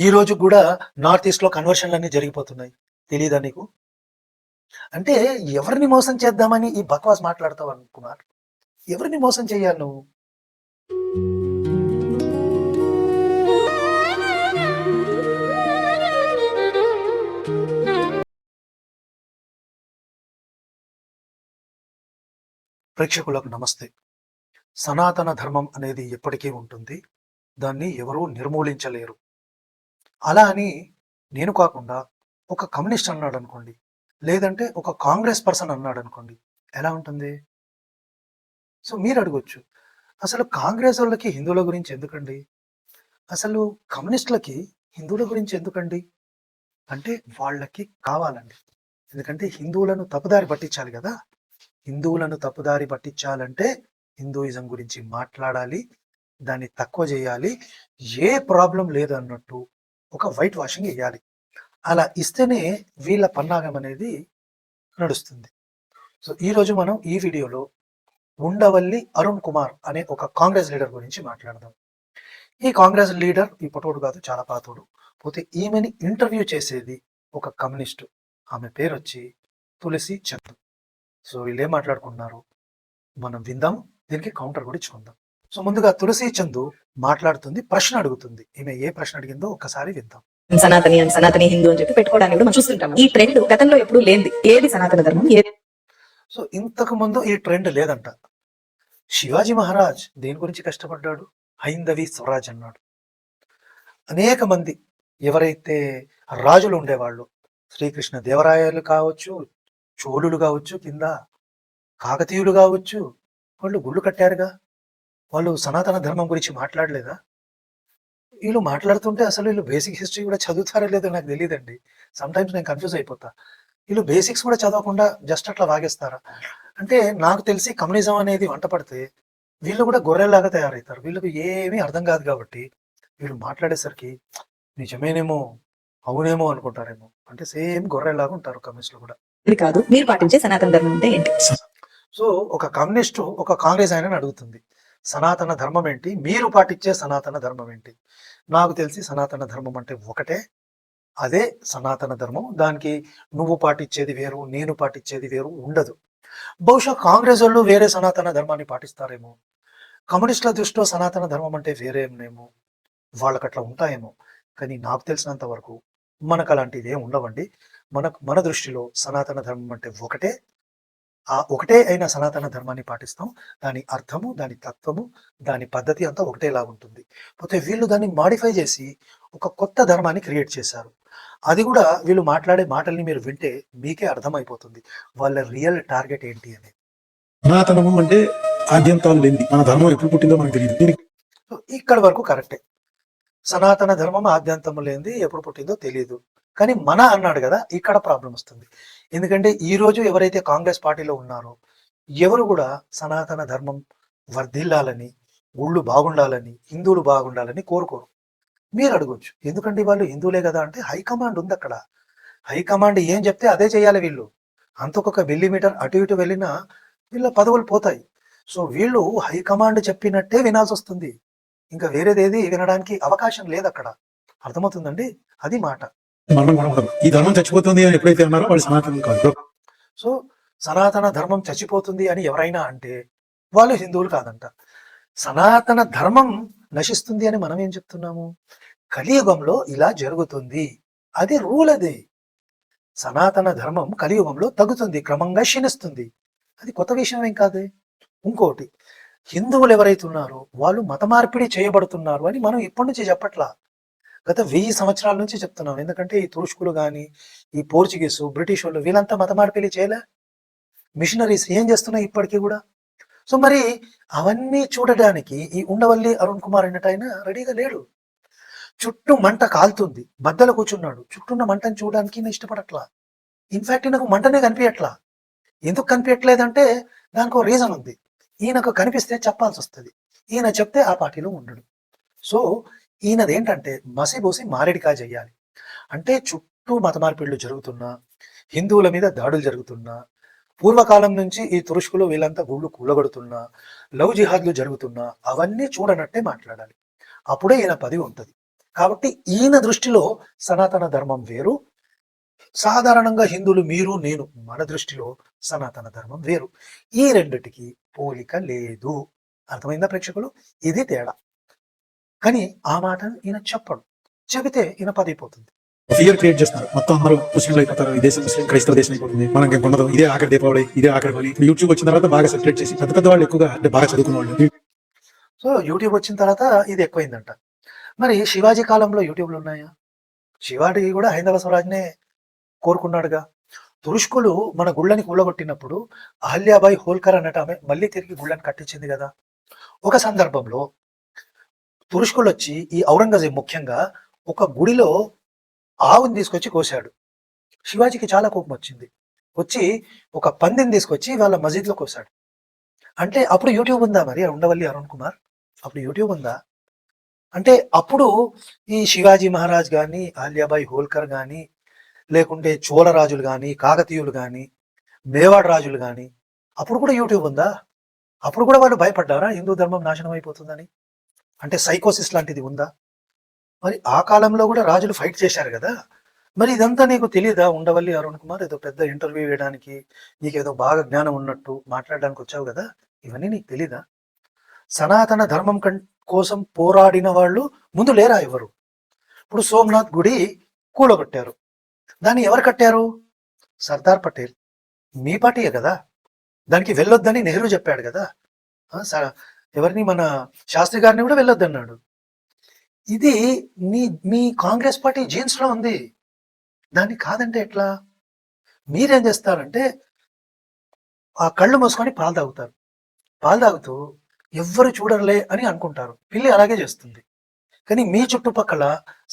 ఈ రోజు కూడా నార్త్ ఈస్ట్ లో కన్వర్షన్లన్నీ జరిగిపోతున్నాయి. తెలీదా నీకు? అంటే ఎవరిని మోసం చేద్దామని ఈ బక్వాస్ మాట్లాడతావు కుమార్? ఎవరిని మోసం చెయ్యాలి నువ్వు? ప్రేక్షకులకు నమస్తే. సనాతన ధర్మం అనేది ఎప్పటికీ ఉంటుంది. దాన్ని ఎవరూ నిర్మూలించలేరు. అలా అని నేను కాకుండా ఒక కమ్యూనిస్ట్ అన్నాడు అనుకోండి, లేదంటే ఒక కాంగ్రెస్ పర్సన్ అన్నాడు అనుకోండి, ఎలా ఉంటుంది? సో మీరు అడగొచ్చు, అసలు కాంగ్రెస్ వాళ్ళకి హిందువుల గురించి ఎందుకండి? అసలు కమ్యూనిస్టులకి హిందువుల గురించి ఎందుకండి? అంటే వాళ్ళకి కావాలండి. ఎందుకంటే హిందువులను తప్పుదారి పట్టించాలి కదా. హిందువులను తప్పుదారి పట్టించాలంటే హిందూయిజం గురించి మాట్లాడాలి, దాన్ని తక్కువ చేయాలి, ఏ ప్రాబ్లం లేదు అన్నట్టు ఒక వైట్ వాషింగ్ వేయాలి. అలా ఇస్తేనే వీళ్ళ పన్నాగం అనేది నడుస్తుంది. సో ఈరోజు మనం ఈ వీడియోలో ఉండవల్లి అరుణ్ కుమార్ అనే ఒక కాంగ్రెస్ లీడర్ గురించి మాట్లాడదాం. ఈ కాంగ్రెస్ లీడర్ ఇప్పటోడు కాదు, చాలా పాతోడు. పోతే ఈమెని ఇంటర్వ్యూ చేసేది ఒక కమ్యూనిస్టు. ఆమె పేరు వచ్చి తులసి చంద్. సో వీళ్ళు ఏం మాట్లాడుకున్నారు మనం విందాం, దీనికి కౌంటర్ కూడా ఇచ్చుకుందాం. సో ముందుగా తులసి చందు మాట్లాడుతుంది, ప్రశ్న అడుగుతుంది. ఈమె ఏ ప్రశ్న అడిగిందో ఒకసారి విందాం. సనాతని హిందూ అని చెప్పి పెట్టుకోవడానికి కూడా మనం చూస్తుంటాం. ఈ ట్రెండ్ గతంలో ఎప్పుడు లేనిది. ఏది సనాతన ధర్మం, ఏది? సో ఇంతకు ముందు ఈ ట్రెండ్ లేదంట. శివాజీ మహారాజ్ దేని గురించి కష్టపడ్డాడు? హైందవి స్వరాజ్ అన్నాడు. అనేక మంది ఎవరైతే రాజులు ఉండేవాళ్ళు, శ్రీకృష్ణ దేవరాయలు కావచ్చు, చోళులు కావచ్చు, కింద కాకతీయులు కావచ్చు, వాళ్ళు గుళ్ళు కట్టారుగా. వాళ్ళు సనాతన ధర్మం గురించి మాట్లాడలేదా? వీళ్ళు మాట్లాడుతుంటే అసలు వీళ్ళు బేసిక్ హిస్టరీ కూడా చదువుతారో లేదో నాకు తెలియదండి. సమ్టైమ్స్ నేను కన్ఫ్యూజ్ అయిపోతా. వీళ్ళు బేసిక్స్ కూడా చదవకుండా జస్ట్ అట్లా వాగేస్తారా? అంటే నాకు తెలిసి కమ్యూనిజం అనేది వంట పడితే వీళ్ళు కూడా గొర్రెల్లాగా తయారవుతారు. వీళ్ళకి ఏమీ అర్థం కాదు కాబట్టి వీళ్ళు మాట్లాడేసరికి నిజమేనేమో, అవునేమో అనుకుంటారేమో. అంటే సేమ్ గొర్రెల్లాగా ఉంటారు కమ్యూనిస్టులు కూడా. ఇది కాదు, మీరు పాటించే సనాతన ధర్మం అంటే ఏంటి? సో ఒక కమ్యూనిస్టు ఒక కాంగ్రెస్ ఆయనని అడుగుతుంది, సనాతన ధర్మం ఏంటి, మీరు పాటించే సనాతన ధర్మం ఏంటి? నాకు తెలిసి సనాతన ధర్మం అంటే ఒకటే, అదే సనాతన ధర్మం. దానికి నువ్వు పాటించేది వేరు, నేను పాటించేది వేరు ఉండదు. బహుశా కాంగ్రెస్ వాళ్ళు వేరే సనాతన ధర్మాన్ని పాటిస్తారేమో, కమ్యూనిస్టుల దృష్టిలో సనాతన ధర్మం అంటే వేరేమేమో, వాళ్ళకి అట్లా ఉంటాయేమో. కానీ నాకు తెలిసినంత వరకు మనకు అలాంటివి ఏం ఉండవండి. మన దృష్టిలో సనాతన ధర్మం అంటే ఒకటే. ఆ ఒకటే అయిన సనాతన ధర్మాన్ని పాటిస్తాం. దాని అర్థము, దాని తత్వము, దాని పద్ధతి అంతా ఒకటేలాగుంటుంది. పోతే వీళ్ళు దాన్ని మాడిఫై చేసి ఒక కొత్త ధర్మాన్ని క్రియేట్ చేశారు. అది కూడా వీళ్ళు మాట్లాడే మాటల్ని మీరు వింటే మీకే అర్థమైపోతుంది వాళ్ళ రియల్ టార్గెట్ ఏంటి అనేది. సనాతనము అంటే ఆద్యంతాలు లేనిది. మన ధర్మం ఎప్పుడు పుట్టిందో మనకు తెలియదు. ఇక్కడ వరకు కరెక్టే. సనాతన ధర్మం ఆద్యంతము లేనిది, ఎప్పుడు పుట్టిందో తెలియదు. కానీ మన అన్నాడు కదా, ఇక్కడ ప్రాబ్లం వస్తుంది. ఎందుకంటే ఈ రోజు ఎవరైతే కాంగ్రెస్ పార్టీలో ఉన్నారో ఎవరు కూడా సనాతన ధర్మం వర్ధిల్లాలని, గుళ్ళు బాగుండాలని, హిందువులు బాగుండాలని కోరుకోరు. మీరు అడగొచ్చు, ఎందుకంటే వాళ్ళు హిందువులే కదా అంటే హైకమాండ్ ఉంది అక్కడ. హైకమాండ్ ఏం చెప్తే అదే చేయాలి వీళ్ళు. అంతకొక మిల్లీమీటర్ అటు ఇటు వెళ్ళినా వీళ్ళ పదవులు పోతాయి. సో వీళ్ళు హైకమాండ్ చెప్పినట్టే వినాల్సి వస్తుంది. ఇంకా వేరేదేది వినడానికి అవకాశం లేదు అక్కడ. అర్థమవుతుందండి? అది మాట. ఈ ధర్మం చచ్చిపోతుంది అని ఎప్పుడైతే అన్నారో వాళ్ళు సనాతనం కాదు. సో సనాతన ధర్మం చచ్చిపోతుంది అని ఎవరైనా అంటే వాళ్ళు హిందువులు కాదంట. సనాతన ధర్మం నశిస్తుంది అని మనం ఏం చెప్తున్నాము? కలియుగంలో ఇలా జరుగుతుంది, అది రూల్. అది సనాతన ధర్మం కలియుగంలో తగ్గుతుంది, క్రమంగా క్షీణిస్తుంది. అది కొత్త విషయం ఏం కాదే. ఇంకోటి, హిందువులు ఎవరైతే ఉన్నారో వాళ్ళు మత మార్పిడి చేయబడుతున్నారు అని మనం ఇప్పటి నుంచి చెప్పట్లా, గత 1000 సంవత్సరాల నుంచి చెప్తున్నాం. ఎందుకంటే ఈ తురుష్కులు కానీ, ఈ పోర్చుగీసు, బ్రిటిష్ వాళ్ళు వీళ్ళంతా మత మార్పిడి చేయలే. మిషనరీస్ ఏం చేస్తున్నాయి ఇప్పటికీ కూడా. సో మరి అవన్నీ చూడడానికి ఈ ఉండవల్లి అరుణ్ కుమార్ అన్నట్టు రెడీగా లేడు. చుట్టూ మంట కాలుతుంది, మధ్యలో కూర్చున్నాడు. చుట్టూన్న మంటను చూడడానికి నేను ఇష్టపడట్లా. ఇన్ఫాక్ట్ నాకు మంటనే కనిపించట్లా. ఎందుకు కనిపించట్లేదంటే దానికి ఒక రీజన్ ఉంది. ఈయనకు కనిపిస్తే చెప్పాల్సి వస్తుంది. ఈయన చెప్తే ఆ పార్టీలో ఉండడు. సో ఈయనది ఏంటంటే మసిబోసి మారేడికాయ చెయ్యాలి. అంటే చుట్టూ మత మార్పిడులు జరుగుతున్నా, హిందువుల మీద దాడులు జరుగుతున్నా, పూర్వకాలం నుంచి ఈ తురుష్కులు వీళ్ళంతా గుళ్ళు కూలగొడుతున్నా, లవ్ జిహాద్లు జరుగుతున్నా అవన్నీ చూడనట్టే మాట్లాడాలి. అప్పుడే ఈయన పదవి ఉంటుంది. కాబట్టి ఈయన దృష్టిలో సనాతన ధర్మం వేరు, సాధారణంగా హిందువులు మీరు నేను మన దృష్టిలో సనాతన ధర్మం వేరు. ఈ రెండిటికి పోలిక లేదు. అర్థమైందా ప్రేక్షకులు? ఇది తేడా. కానీ ఆ మాట ఈయన చెప్పడు. చెబితే ఈయన పదైపోతుంది. ఫియర్ క్రియేట్ చేస్తున్నారు. మొత్తం అందరూ ముస్లింలు అయిపోతారు, ఈ దేశం ముస్లిం క్రైస్తవ దేశం అయిపోతుంది, మనం ఇంకొండదు, ఇదే ఆఖరి దీపావళి, ఇదే ఆఖరి బలి. యూట్యూబ్ వచ్చిన తర్వాత బాగా సెపరేట్ చేసి పెద్ద పెద్ద వాళ్ళు ఎక్కువగా అంటే బాగా చదువుకున్న వాళ్ళు సో యూట్యూబ్ వచ్చిన తర్వాత ఇది ఎక్కువైందంట. మరి శివాజీ కాలంలో యూట్యూబ్లు ఉన్నాయా? శివాజీ కూడా హైందవ స్వరాజ్నే కోరుకున్నాడుగా. తురుష్కులు మన గుళ్ళని కూలగొట్టినప్పుడు అహల్యాబాయి హోల్కర్ అన్నట్టు ఆమె మళ్ళీ తిరిగి గుళ్ళని కట్టించింది కదా. ఒక సందర్భంలో తురుష్కులు వచ్చి ఈ ఔరంగజేబ్ ముఖ్యంగా ఒక గుడిలో ఆవుని తీసుకొచ్చి కోశాడు. శివాజీకి చాలా కోపం వచ్చింది. వచ్చి ఒక పందిని తీసుకొచ్చి వాళ్ళ మసీద్లో కోశాడు. అంటే అప్పుడు యూట్యూబ్ ఉందా? మరి ఉండవల్లి అరుణ్ కుమార్, అప్పుడు యూట్యూబ్ ఉందా? అంటే అప్పుడు ఈ శివాజీ మహారాజ్ కానీ, అహల్యాబాయి హోల్కర్ కానీ, లేకుంటే చోళ రాజులు కానీ, కాకతీయులు కానీ, మేవాడ్ రాజులు కానీ, అప్పుడు కూడా యూట్యూబ్ ఉందా? అప్పుడు కూడా వాళ్ళు భయపడ్డారా హిందూ ధర్మం నాశనం అయిపోతుందని? అంటే సైకోసిస్ లాంటిది ఉందా? మరి ఆ కాలంలో కూడా రాజులు ఫైట్ చేశారు కదా. మరి ఇదంతా నీకు తెలియదా ఉండవల్లి అరుణ్ కుమార్? ఏదో పెద్ద ఇంటర్వ్యూ వేయడానికి నీకేదో బాగా జ్ఞానం ఉన్నట్టు మాట్లాడడానికి వచ్చావు కదా, ఇవన్నీ నీకు తెలీదా? సనాతన ధర్మం కోసం పోరాడిన వాళ్ళు ముందు లేరా ఎవరు? ఇప్పుడు సోమనాథ్ గుడి కూలగొట్టారు. దాన్ని ఎవరు కట్టారు? సర్దార్ పటేల్, మీ పార్టీయే కదా. దానికి వెళ్ళొద్దని నెహ్రూ చెప్పాడు కదా. ఎవరిని, మన శాస్త్రి గారిని కూడా వెళ్ళొద్దన్నాడు. ఇది మీ కాంగ్రెస్ పార్టీ జీన్స్ లో ఉంది. దాన్ని కాదంటే ఎట్లా? మీరేం చేస్తారంటే ఆ కళ్ళు మూసుకొని పాలు తాగుతారు. పాలు తాగుతూ ఎవ్వరు చూడరులే అని అనుకుంటారు. పిల్లి అలాగే చేస్తుంది. కానీ మీ చుట్టుపక్కల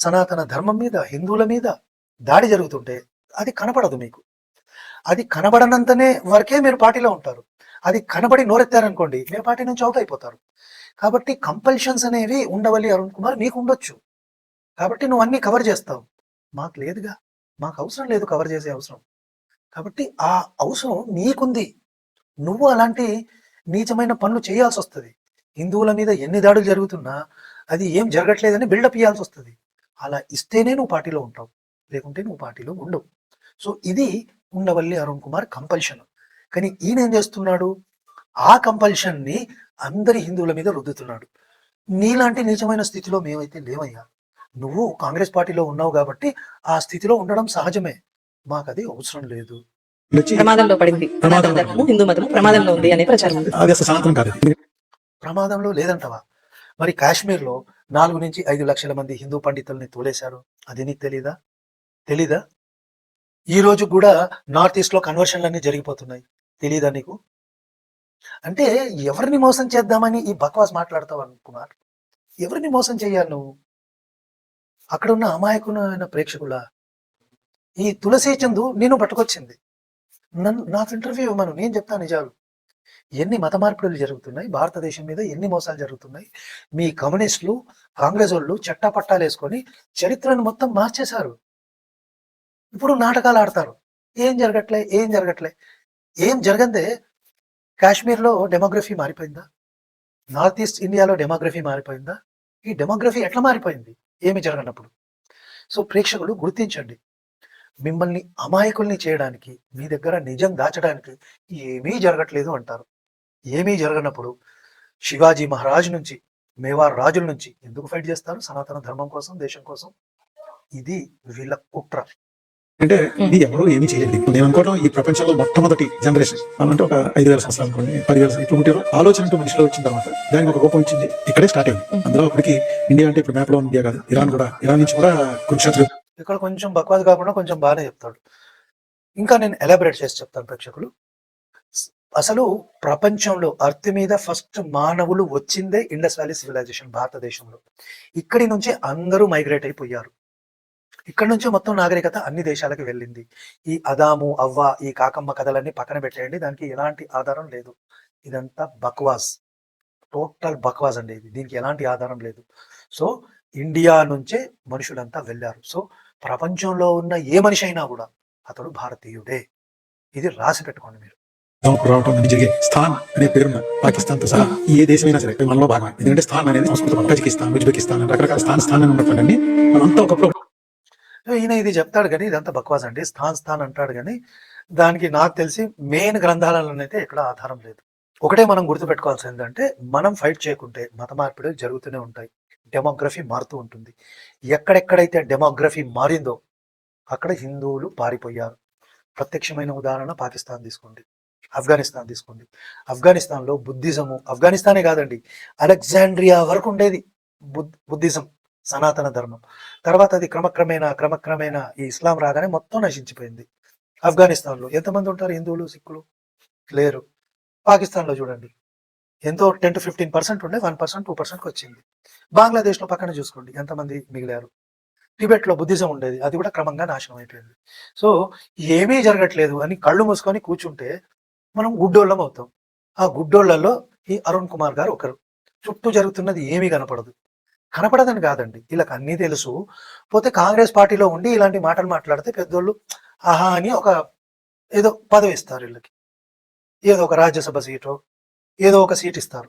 సనాతన ధర్మం మీద, హిందువుల మీద దాడి జరుగుతుంటే అది కనపడదు మీకు. అది కనబడనంతనే వరకే మీరు పార్టీలో ఉంటారు. అది కనబడి నోరెత్తారనుకోండి, మీరు పార్టీ నుంచి అవుట్ అయిపోతారు. కాబట్టి కంపల్షన్స్ అనేవి ఉండవల్లి అరుణ్ కుమార్ నీకు ఉండొచ్చు. కాబట్టి నువ్వు అన్ని కవర్ చేస్తావు. మాకు లేదుగా, మాకు అవసరం లేదు కవర్ చేసే అవసరం. కాబట్టి ఆ అవసరం నీకుంది. నువ్వు అలాంటి నీచమైన పనులు చేయాల్సి వస్తుంది. హిందువుల మీద ఎన్ని దాడులు జరుగుతున్నా అది ఏం జరగట్లేదని బిల్డప్ ఇవ్వాల్సి వస్తుంది. అలా ఇస్తేనే నువ్వు పార్టీలో ఉంటావు, లేకుంటే నువ్వు పార్టీలో ఉండవు. సో ఇది ఉండవల్లి అరుణ్ కుమార్ కంపల్షన్. కానీ ఈయన ఏం చేస్తున్నాడు? ఆ కంపల్షన్ని అందరి హిందువుల మీద రుద్దుతున్నాడు. నీలాంటి నీచమైన స్థితిలో మేమైతే లేవయ్యా. నువ్వు కాంగ్రెస్ పార్టీలో ఉన్నావు కాబట్టి ఆ స్థితిలో ఉండడం సహజమే. మాకు అది అవసరం లేదు. వచ్చి ప్రమాదంలో పడింది సనాతన ధర్మము, హిందూ మతం ప్రమాదంలో ఉంది అనే ప్రచారం ఉంది. అది అసలు సనాతనం కాదు. ప్రమాదంలో లేదంటవా? మరి కాశ్మీర్లో 4 నుంచి 5 లక్షల మంది హిందూ పండితుల్ని తోలేశారు. అది నీకు తెలీదా? ఈ రోజు కూడా నార్త్ ఈస్ట్ లో కన్వర్షన్లన్నీ జరిగిపోతున్నాయి. తెలీదా నీకు? అంటే ఎవరిని మోసం చేద్దామని ఈ బక్వాస్ మాట్లాడతావు అరుణ్ కుమార్? ఎవరిని మోసం చేయాలి నువ్వు? అక్కడ ఉన్న అమాయకులైన ప్రేక్షకుల ఈ తులసి చందు నేను పట్టుకొచ్చింది. నాకు ఇంటర్వ్యూ ఇవ్వమను, నేను చెప్తాను నిజాలు. ఎన్ని మత మార్పిడులు జరుగుతున్నాయి భారతదేశం మీద, ఎన్ని మోసాలు జరుగుతున్నాయి. మీ కమ్యూనిస్టులు, కాంగ్రెస్ వాళ్ళు చట్టాపట్టాలు వేసుకొని చరిత్రను మొత్తం మార్చేశారు. ఇప్పుడు నాటకాలు ఆడతారు. ఏం జరగట్లే. ఏం జరగందే కాశ్మీర్లో డెమోగ్రఫీ మారిపోయిందా? నార్త్ ఈస్ట్ ఇండియాలో డెమోగ్రఫీ మారిపోయిందా? ఈ డెమోగ్రఫీ ఎట్లా మారిపోయింది ఏమి జరగనప్పుడు? సో ప్రేక్షకులు గుర్తించండి, మిమ్మల్ని అమాయకుల్ని చేయడానికి, మీ దగ్గర నిజం దాచడానికి ఏమీ జరగట్లేదు అంటారు. ఏమీ జరగనప్పుడు శివాజీ మహారాజు నుంచి, మేవార్ రాజుల నుంచి ఎందుకు ఫైట్ చేస్తారు? సనాతన ధర్మం కోసం, దేశం కోసం. ఇది వీళ్ళ కుట్ర. అంటే ఇది ఎవరు ఏమీ చేయలేదు. నేను అనుకోవడం ఈ ప్రపంచంలో మొట్టమొదటి జనరేషన్ అంటే ఒక 5,000 సంవత్సరాలు అనుకోండి, 10,000 ఇప్పుడు పుట్టారు. ఆలోచన అంటూ మనిషిలో వచ్చిన తర్వాత దానికి ఒక రూపం వచ్చింది. ఇక్కడే స్టార్ట్ అయింది. అందులో అప్పటికి ఇండియా అంటే ఇప్పుడు మ్యాప్ లో ఇండియా కాదు, ఇరాన్ నుంచి కూడా కురుక్షేత్రం. ఇక్కడ కొంచెం బక్వాస్ కాకుండా కొంచెం బాగానే చెప్తాడు. ఇంకా నేను ఎలాబరేట్ చేసి చెప్తాను ప్రేక్షకులు. అసలు ప్రపంచంలో అర్త్ మీద ఫస్ట్ మానవులు వచ్చిందే ఇండస్ వ్యాలీ సివిలైజేషన్ భారతదేశంలో. ఇక్కడి నుంచి అందరూ మైగ్రేట్ అయిపోయారు. ఇక్కడ నుంచి మొత్తం నాగరికత అన్ని దేశాలకు వెళ్ళింది. ఈ అదాము అవ్వ, ఈ కాకమ్మ కథలన్నీ పక్కన పెట్టేయండి, దానికి ఎలాంటి ఆధారం లేదు. ఇదంతా బక్వాస్, టోటల్ బక్వాస్ అండి. దీనికి ఎలాంటి ఆధారం లేదు. సో ఇండియా నుంచే మనుషులంతా వెళ్ళారు. సో ప్రపంచంలో ఉన్న ఏ మనిషి అయినా కూడా అతడు భారతీయుడే. ఇది రాసి పెట్టుకోండి మీరు. దౌకు రావటం అనేది జరిగే స్థాన్ అనే పేరున్న పాకిస్తాన్ తో సహా ఏ దేశమైనా సరే మనలో భాగమే. ఎందుకంటే స్థాన్ అనేది సంస్కృతం. కజకిస్తాన్, ఉజ్బెకిస్తాన్ రకరకాల స్థాన్ అని ఉన్నటువంటి మనంతా ఒకప్పుడు ఈయన ఇది చెప్తాడు కానీ ఇదంతా బక్వాస్ అండి. స్థాన్ అంటాడు కానీ దానికి నాకు తెలిసి మెయిన్ గ్రంథాలలోనైతే ఎక్కడ ఆధారం లేదు. ఒకటే మనం గుర్తుపెట్టుకోవాల్సింది ఏంటంటే మనం ఫైట్ చేయకుంటే మత మార్పిడి జరుగుతూనే ఉంటాయి. డెమోగ్రఫీ మారుతూ ఉంటుంది. ఎక్కడెక్కడైతే డెమోగ్రఫీ మారిందో అక్కడ హిందువులు పారిపోయారు. ప్రత్యక్షమైన ఉదాహరణ పాకిస్తాన్ తీసుకోండి, ఆఫ్ఘనిస్తాన్ తీసుకోండి. ఆఫ్ఘనిస్తాన్లో బుద్ధిజము, ఆఫ్ఘనిస్తానే కాదండి అలెగ్జాండ్రియా వరకు ఉండేది బుద్ధిజం, సనాతన ధర్మం. తర్వాత అది క్రమక్రమేణా ఈ ఇస్లాం రాగానే మొత్తం నశించిపోయింది. ఆఫ్ఘనిస్తాన్లో ఎంతమంది ఉంటారు హిందువులు, సిక్కులు? లేరు. పాకిస్తాన్లో చూడండి ఎంతో 10 to 15% ఉండే 1%, 2% వచ్చింది. బంగ్లాదేశ్లో పక్కన చూసుకోండి ఎంతమంది మిగిలారు. టిబెట్లో బుద్ధిజం ఉండేది, అది కూడా క్రమంగా నాశనం అయిపోయింది. సో ఏమీ జరగట్లేదు అని కళ్ళు మూసుకొని కూర్చుంటే మనం గుడ్డోళ్ళం అవుతాం. ఆ గుడ్డోళ్లలో ఈ అరుణ్ కుమార్ గారు ఒకరు. చుట్టూ జరుగుతున్నది ఏమీ కనపడదు. కనపడదని కాదండి, వీళ్ళకి అన్నీ తెలుసు. పోతే కాంగ్రెస్ పార్టీలో ఉండి ఇలాంటి మాటలు మాట్లాడితే పెద్దోళ్ళు ఆహా అని ఒక ఏదో పదవి ఇస్తారు వీళ్ళకి, ఏదో ఒక రాజ్యసభ సీటు, ఏదో ఒక సీట్ ఇస్తారు,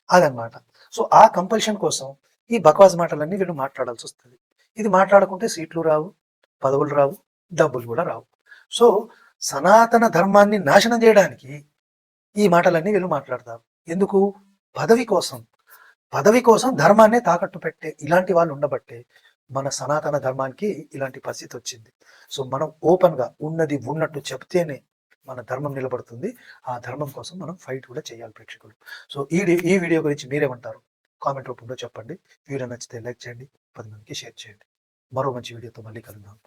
అదనమాట. సో ఆ కంపల్షన్ కోసం ఈ బక్వాస్ మాటలన్నీ వీళ్ళు మాట్లాడాల్సి వస్తుంది. ఇది మాట్లాడుకుంటే సీట్లు రావు, పదవులు రావు, డబ్బులు కూడా రావు. సో సనాతన ధర్మాన్ని నాశనం చేయడానికి ఈ మాటలన్నీ వీళ్ళు మాట్లాడతారు. ఎందుకు? పదవి కోసం ధర్మాన్నే తాకట్టు పెట్టే ఇలాంటి వాళ్ళు ఉండబట్టే మన సనాతన ధర్మానికి ఇలాంటి పరిస్థితి వచ్చింది. సో మనం ఓపెన్గా ఉన్నది ఉన్నట్టు చెప్తేనే మన ధర్మం నిలబడుతుంది. ఆ ధర్మం కోసం మనం ఫైట్ కూడా చేయాలి ప్రేక్షకులు. సో ఈ వీడియో గురించి మీరేమంటారు? కామెంట్ రూపంలో చెప్పండి. వీడియో నచ్చితే లైక్ చేయండి, 10 మందికి షేర్ చేయండి. మరో మంచి వీడియోతో మళ్ళీ కలుద్దాం.